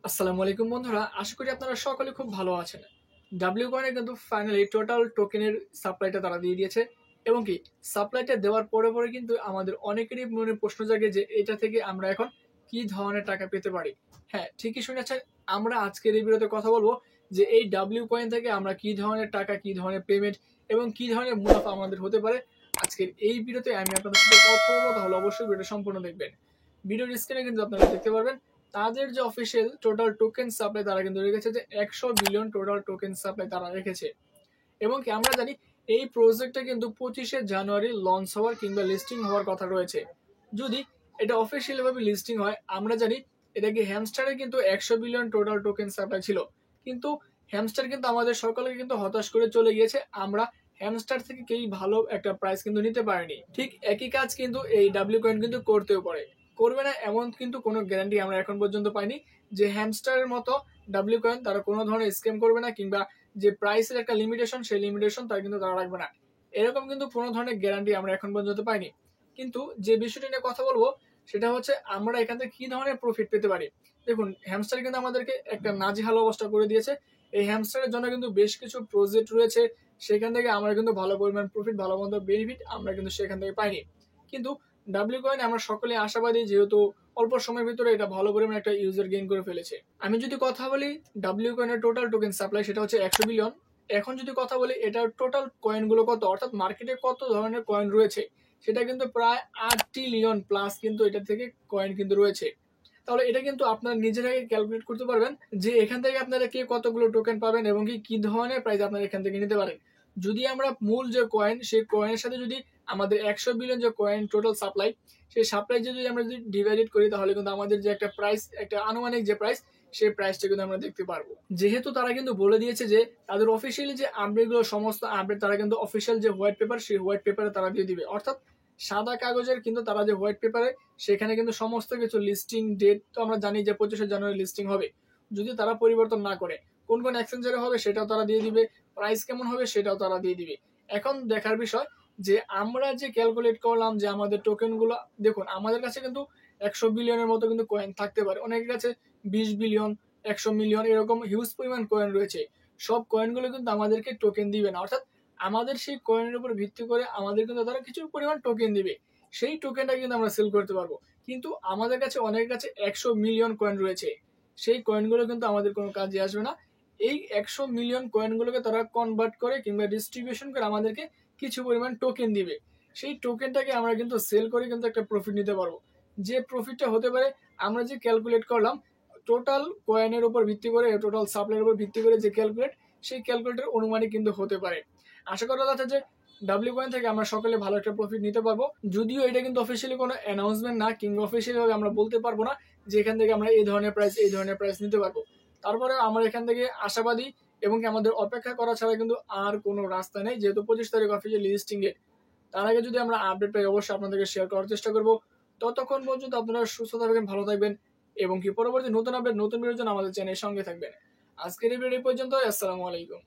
আসসালামু আলাইকুম বন্ধুরা, আশা করি আপনারা সকলে খুব ভালো আছেন। ডাব্লিউ কয়েনে কিন্তু ফাইনালি টোটাল টোকেনের সাপ্লাইটা তারা দিয়ে দিয়েছে এবং কি সাপ্লাইটা দেওয়ার পরে পরে কিন্তু আমাদের অনেকেরই মনে প্রশ্ন জাগে যে এটা থেকে আমরা এখন কি ধরনের টাকা পেতে পারি। হ্যাঁ, ঠিকই শুনেছেন। আমরা আজকের এই ভিডিওতে কথা বলবো যে এই ডাব্লিউ কয়েন থেকে আমরা কি ধরনের টাকা, কি ধরনের পেমেন্ট এবং কি ধরনের মুনাফা আমাদের হতে পারে। আজকের এই ভিডিওতে আমি আপনাদের সাথে কথা বলবো, তাহলে অবশ্যই ভিডিও সম্পূর্ণ দেখবেন। ভিডিওর স্ক্রিনে কিন্তু আপনারা দেখতে পারবেন তাদের যে অফিসিয়াল টোটাল টোকেন সাপ্লাই তারা কিন্তু রেখেছে যে 100 বিলিয়ন টোটাল টোকেন সাপ্লাই তারা রেখেছে। এবং কি আমরা জানি এই প্রজেক্টটা কিন্তু 25শে জানুয়ারি লঞ্চ হওয়ার কিংবা লিস্টিং হওয়ার কথা রয়েছে। যদি এটা অফিসিয়াল ভাবে লিস্টিং হয়, আমরা জানি এটা কি হ্যামস্টারে কিন্তু 100 বিলিয়ন টোটাল টোকেন সাপ্লাই ছিল, কিন্তু হ্যামস্টার কিন্তু আমাদের সকলকে কিন্তু হতাশ করে চলে গিয়েছে। আমরা হ্যামস্টার থেকে কেউ ভালো একটা প্রাইস কিন্তু নিতে পারিনি। ঠিক একই কাজ কিন্তু এই ডাব্লিউ কয়েন কিন্তু করতেও পারে, করবে না এমন কিন্তু কোনো গ্যারান্টি আমরা এখন পর্যন্ত পাইনি যে হ্যামস্টারের মতো ডাব্লিউ কয়েন তারা কোনো ধরনের স্ক্যাম করবে না, কিংবা যে প্রাইসের একটা লিমিটেশন সেই লিমিটেশন তারা কিন্তু তারা রাখবে না। এরকম কিন্তু কোনো ধরনের গ্যারান্টি আমরা এখন পর্যন্ত পাইনি। কিন্তু যে বিষয়টি নিয়ে কথা বলবো সেটা হচ্ছে আমরা এখান থেকে কি ধরনের প্রফিট পেতে পারি। দেখুন, হ্যামস্টার কিন্তু আমাদেরকে একটা নাজেহাল অবস্থা করে দিয়েছে। এই হ্যামস্টারের জন্য কিন্তু বেশ কিছু প্রজেক্ট রয়েছে, সেখান থেকে আমরা কিন্তু ভালো পরিমাণ প্রফিট, ভালো মন্দ বেনিফিট আমরা কিন্তু সেখান থেকে পাইনি। কিন্তু ডাব্লিউ কয়েন আমরা সকলে আশাবাদী, যেহেতু অল্প সময়ের ভিতরে এটা ভালো পরিমাণ একটা ইউজার গেইন করে ফেলেছে। আমি যদি কথা বলি ডাব্লিউ কয়েনের টোটাল টোকেন সাপ্লাই সেটা হচ্ছে 100 বিলিয়ন। এখন যদি কথা বলি এটার টোটাল কয়েনগুলো কত, অর্থাৎ মার্কেটে কত ধরনের কয়েন রয়েছে, সেটা কিন্তু প্রায় 8 ট্রিলিয়ন প্লাস কিন্তু এটা থেকে কয়েন কিন্তু রয়েছে। তাহলে এটা কিন্তু আপনারা নিজেরাই ক্যালকুলেট করতে পারবেন যে এখান থেকে আপনারা কে কতগুলো টোকেন পাবেন এবং কি ধরনের প্রাইস আপনারা এখান থেকে নিতে পারেন। যদি আমরা মূল যে কয়েন, সেই কয়েনের সাথে যদি আমাদের 100 বিলিয়ন যে কয়েন টোটাল সাপ্লাই, সেই সাপ্লাই যদি আমরা যদি ডিভাইডেড করি, তাহলে কিন্তু আমাদের যে একটা প্রাইস, একটা আনুমানিক যে প্রাইস, সেই প্রাইসটা কিন্তু আমরা দেখতে পারবো। যেহেতু তারা কিন্তু বলে দিয়েছে যে তাদের অফিসিয়ালি যে আপডেটগুলো, সমস্ত আপডেট তারা কিন্তু অফিসিয়াল যে হোয়াইট পেপার, সেই হোয়াইট পেপারে তারা দিয়ে দিবে। অর্থাৎ সাদা কাগজের কিন্তু তারা যে হোয়াইট পেপারে, সেখানে কিন্তু সমস্ত কিছু লিস্টিং ডেট তো আমরা জানি যে 25শে জানুয়ারি লিস্টিং হবে। যদি তারা পরিবর্তন না করে, কোন কোন এক্সচেঞ্জারে হবে সেটাও তারা দিয়ে দিবে, প্রাইস কেমন হবে সেটাও তারা দিয়ে দিবে। এখন দেখার বিষয় যে আমরা যে ক্যালকুলেট করলাম যে আমাদের টোকেন গুলো, দেখুন আমাদের কাছে কিন্তু 100 বিলিয়নের মতো কিন্তু কয়েন থাকতে পারে, অনেকের কাছে 20 বিলিয়ন, 100 মিলিয়ন এরকম হিউজ পরিমাণ কয়েন রয়েছে। সব কয়েনগুলো কিন্তু আমাদেরকে টোকেন দিবে না, অর্থাৎ আমাদের সেই কয়েনের উপর ভিত্তি করে আমাদের কিন্তু তারা কিছু পরিমাণ টোকেন দিবে। সেই টোকেনটা কিন্তু আমরা সেল করতে পারবো। কিন্তু আমাদের কাছে অনেকের কাছে 100 মিলিয়ন কয়েন রয়েছে, সেই কয়েনগুলো কিন্তু আমাদের কোনো কাজে আসবে না। এই 100 মিলিয়ন কয়েনগুলোকে তারা কনভার্ট করে কিংবা ডিস্ট্রিবিউশন করে আমাদেরকে কিছু পরিমাণ টোকেন দিবে। সেই টোকেনটাকে আমরা কিন্তু সেল করে কিন্তু একটা প্রফিট নিতে পারবো। যে প্রফিটটা হতে পারে, আমরা যে ক্যালকুলেট করলাম টোটাল কয়েনের উপর ভিত্তি করে, টোটাল সাপ্লাইয়ের উপর ভিত্তি করে যে ক্যালকুলেট, সেই ক্যালকুলেটের অনুমানিক কিন্তু হতে পারে। আশা করা যাচ্ছে যে ডাব্লিউ কয়েন থেকে আমরা সকলে ভালো একটা প্রফিট নিতে পারবো। যদিও এটা কিন্তু অফিসিয়ালি কোনো অ্যানাউন্সমেন্ট না, কিংবা অফিসিয়ালি ভাবে আমরা বলতে পারবো না যে এখান থেকে আমরা এই ধরনের প্রাইস, এই ধরনের প্রাইস নিতে পারবো। তারপরে আমরা এখান থেকে আশাবাদী এবং কি আমাদের অপেক্ষা করা ছাড়া কিন্তু আর কোনো রাস্তা নেই, যেহেতু 25 তারিখ অফিসিয়াল লিস্টিং ডেট। তার আগে যদি আমরা আপডেট পাই, অবশ্যই আপনাদেরকে শেয়ার করার চেষ্টা করবো। ততক্ষণ পর্যন্ত আপনারা সুস্থ থাকবেন, ভালো থাকবেন এবং কি পরবর্তী নতুন আপডেট, নতুন ভিডিওর জন্য আমাদের চ্যানেলের সঙ্গে থাকবেন। আজকের এই ভিডিও এই পর্যন্ত। আসসালামু আলাইকুম।